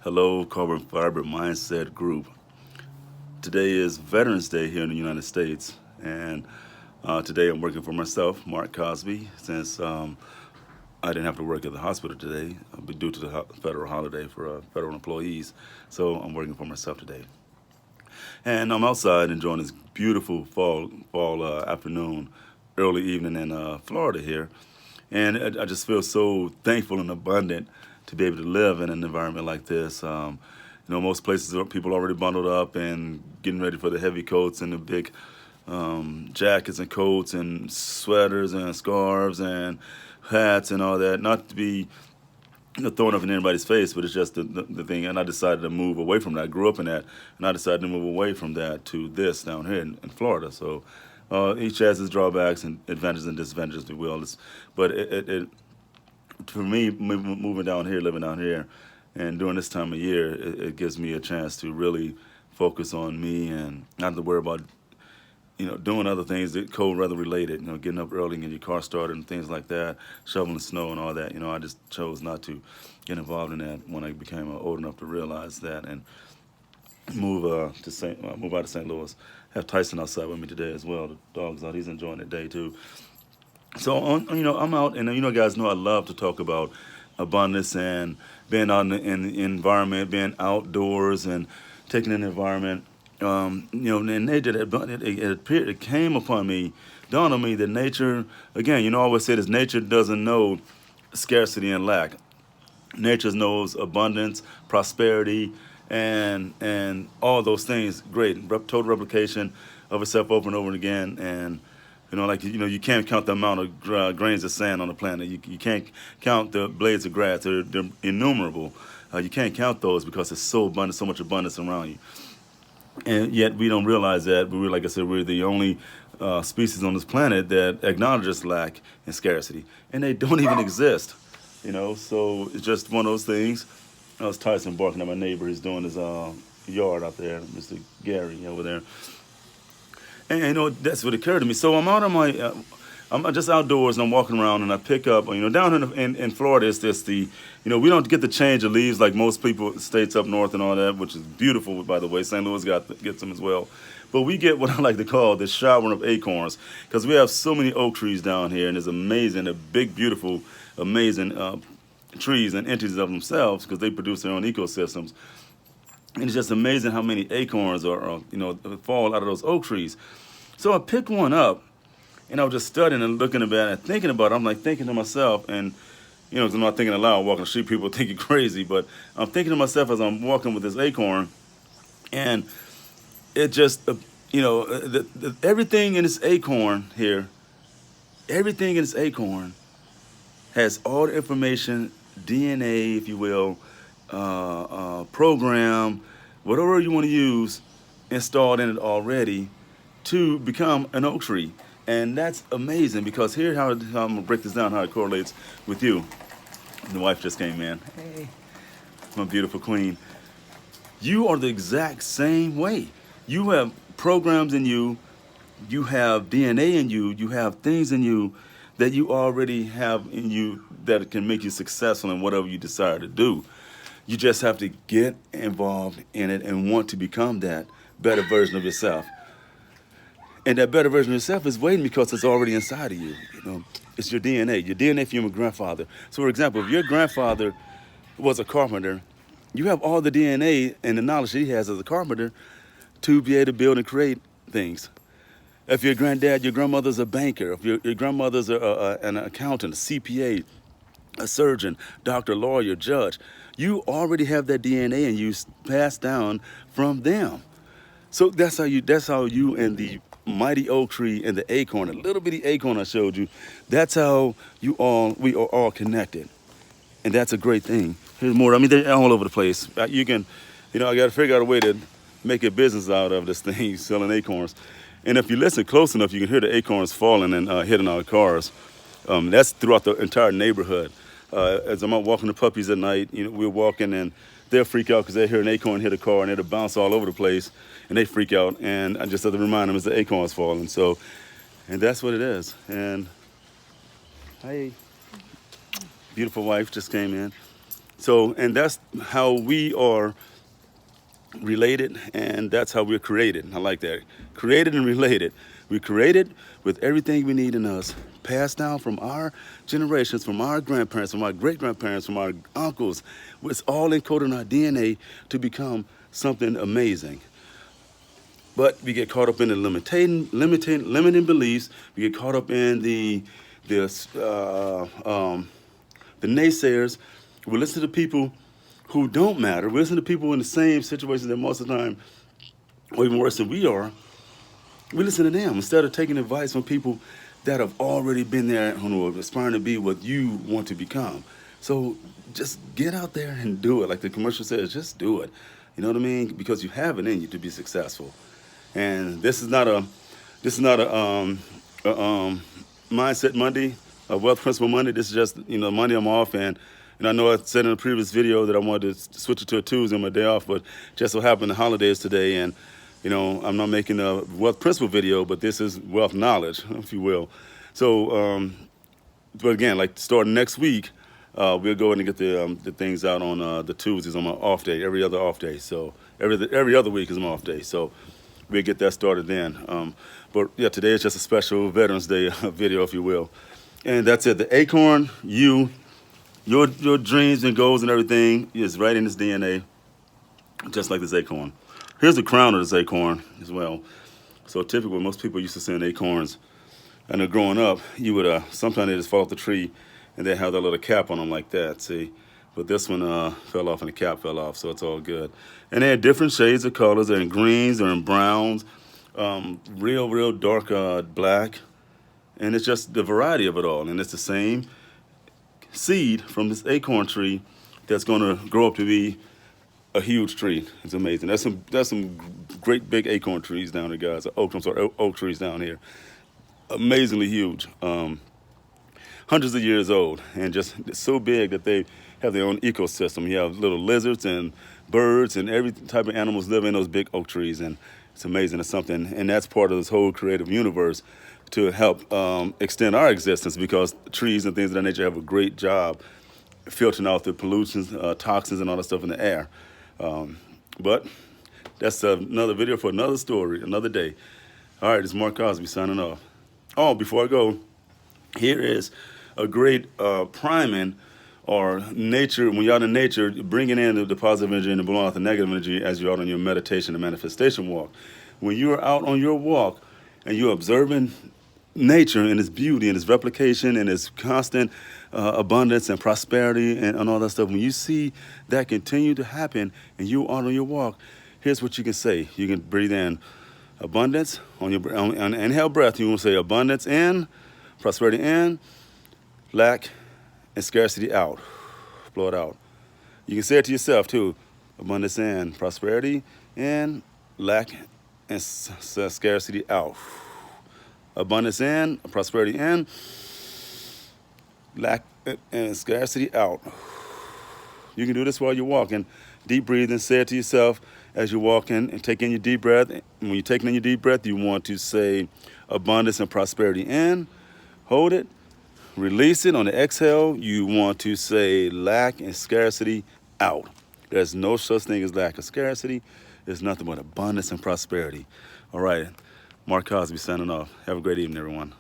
Hello, Carbon Fiber Mindset Group. Today is Veterans Day here in the United States, and today I'm working for myself, Mark Cosby, since I didn't have to work at the hospital today due to the federal holiday for federal employees. So I'm working for myself today, and I'm outside enjoying this beautiful fall afternoon, early evening in Florida here, and I just feel so thankful and abundant to be able to live in an environment like this. Most places people are already bundled up and getting ready for the heavy coats and the big jackets and coats and sweaters and scarves and hats and all that. Not to be throwing up in anybody's face, but it's just the thing. And I decided to move away from that. I grew up in that, and I decided to move away from that to this down here in Florida. So each has its drawbacks and advantages and disadvantages, if you will. But it for me, moving down here, living down here, and during this time of year, it gives me a chance to really focus on me and not to worry about, doing other things that cold weather related. Getting up early and getting your car started and things like that, shoveling snow and all that. I just chose not to get involved in that when I became old enough to realize that and move out to St. Louis. Have Tyson outside with me today as well. The dog's out; he's enjoying the day too. So I'm out, and guys know I love to talk about abundance and being out in the environment, being outdoors, and taking in the environment. And nature, it came upon me, dawned on me that nature, again, I always say this: nature doesn't know scarcity and lack. Nature knows abundance, prosperity, and all those things. Great, total replication of itself over and over again, and you can't count the amount of grains of sand on the planet. You can't count the blades of grass. They're innumerable. You can't count those because it's so abundant, so much abundance around you. And yet we don't realize that. But like I said, we're the only species on this planet that acknowledges lack and scarcity, and they don't even exist. So it's just one of those things. I was Tyson barking at my neighbor. He's doing his yard out there, Mr. Gary over there. And that's what occurred to me. So I'm out on I'm just outdoors and I'm walking around and I pick up. Down in Florida, it's just we don't get the change of leaves like most people states up north and all that, which is beautiful, by the way. St. Louis gets them as well. But we get what I like to call the showering of acorns because we have so many oak trees down here, and it's amazing. They're big, beautiful, amazing trees and entities of themselves because they produce their own ecosystems. And it's just amazing how many acorns fall out of those oak trees. So I picked one up, and I was just studying and looking at it and thinking about it. I'm like thinking to myself, and because I'm not thinking aloud, walking the street, people think you're crazy, but I'm thinking to myself as I'm walking with this acorn, and it just, everything in this acorn here, everything in this acorn has all the information, DNA, if you will, program, whatever you want to use, installed in it already to become an oak tree. And that's amazing because here how I'm going to break this down, how it correlates with you. The wife just came in. Hey, my beautiful queen. You are the exact same way. You have programs in you, you have DNA in you, you have things in you that you already have in you that can make you successful in whatever you desire to do. You just have to get involved in it and want to become that better version of yourself. And that better version of yourself is waiting because it's already inside of you. It's your DNA from your grandfather. So, for example, if your grandfather was a carpenter, you have all the DNA and the knowledge that he has as a carpenter to be able to build and create things. If your granddad, your grandmother's a banker, if your grandmother's an accountant, a CPA, a surgeon, doctor, lawyer, judge, you already have that DNA and you passed down from them. So that's how you and the mighty oak tree and the acorn, a little bitty acorn I showed you, that's how we are all connected. And that's a great thing. Here's more. They're all over the place. You can, I got to figure out a way to make a business out of this thing, selling acorns. And if you listen close enough, you can hear the acorns falling and hitting our cars. That's throughout the entire neighborhood. As I'm out walking the puppies at night, we're walking and they'll freak out because they hear an acorn hit a car and it'll bounce all over the place and they freak out. And I just have to remind them it's the acorns falling. So, and that's what it is. And hey, beautiful wife just came in. So, and that's how we are related, and that's how we're created. I like that. Created and related. We're created with everything we need in us, passed down from our generations, from our grandparents, from our great grandparents, from our uncles. It's all encoded in our DNA to become something amazing. But we get caught up in the limiting beliefs. We get caught up in the the naysayers. We listen to people who don't matter. We listen to people in the same situation that most of the time, or even worse than we are. We listen to them instead of taking advice from people that have already been there who are aspiring to be what you want to become. So just get out there and do it. Like the commercial says, just do it. You know what I mean? Because you have it in you to be successful. And this is not a mindset Monday, a wealth principle Monday. This is just Monday I'm off, and I know I said in a previous video that I wanted to switch it to a Tuesday on my day off, but just so happened the holidays today, and I'm not making a wealth principle video, but this is wealth knowledge, if you will. So, but again, like starting next week, we'll go ahead and get the things out on the Tuesdays on my off day, every other off day. So every other week is my off day. So we'll get that started then. But yeah, today is just a special Veterans Day video, if you will. And that's it. The Acorn, your dreams and goals and everything is right in this DNA, just like this acorn. Here's the crown of this acorn as well. So typically, most people used to seeing acorns, and they're growing up, you would sometimes they just fall off the tree, and they have that little cap on them like that. See, but this one fell off, and the cap fell off, so it's all good. And they had different shades of colors. They're in greens, they're in browns, real dark black, and it's just the variety of it all. And it's the same seed from this acorn tree that's going to grow up to be a huge tree. It's amazing. That's some great big acorn trees down there, guys. Oak trees down here. Amazingly huge. Hundreds of years old, and just so big that they have their own ecosystem. You have little lizards and birds and every type of animals live in those big oak trees, and it's amazing. It's something, and that's part of this whole creative universe to help extend our existence, because trees and things of that nature have a great job filtering out the pollutions, toxins, and all that stuff in the air. But that's another video for another story, another day. All right, it's Mark Cosby signing off. Oh, before I go, here is a great priming or nature. When you're out in nature, bringing in the positive energy and blowing out the negative energy as you're out on your meditation and manifestation walk. When you're out on your walk and you're observing nature and its beauty and its replication and its constant abundance and prosperity and all that stuff, when you see that continue to happen and you're out on your walk, here's what you can say. You can breathe in abundance on inhale breath. You want to say abundance in, prosperity in, lack and scarcity out. Blow it out. You can say it to yourself too. Abundance in, prosperity in, lack and scarcity out. Abundance in, prosperity in, lack and scarcity out. You can do this while you're walking. Deep breathing. Say it to yourself as you're walking and take in your deep breath. And when you're taking in your deep breath, you want to say abundance and prosperity in. Hold it. Release it. On the exhale, you want to say lack and scarcity out. There's no such thing as lack or scarcity. There's nothing but abundance and prosperity. All right. Mark Cosby signing off. Have a great evening, everyone.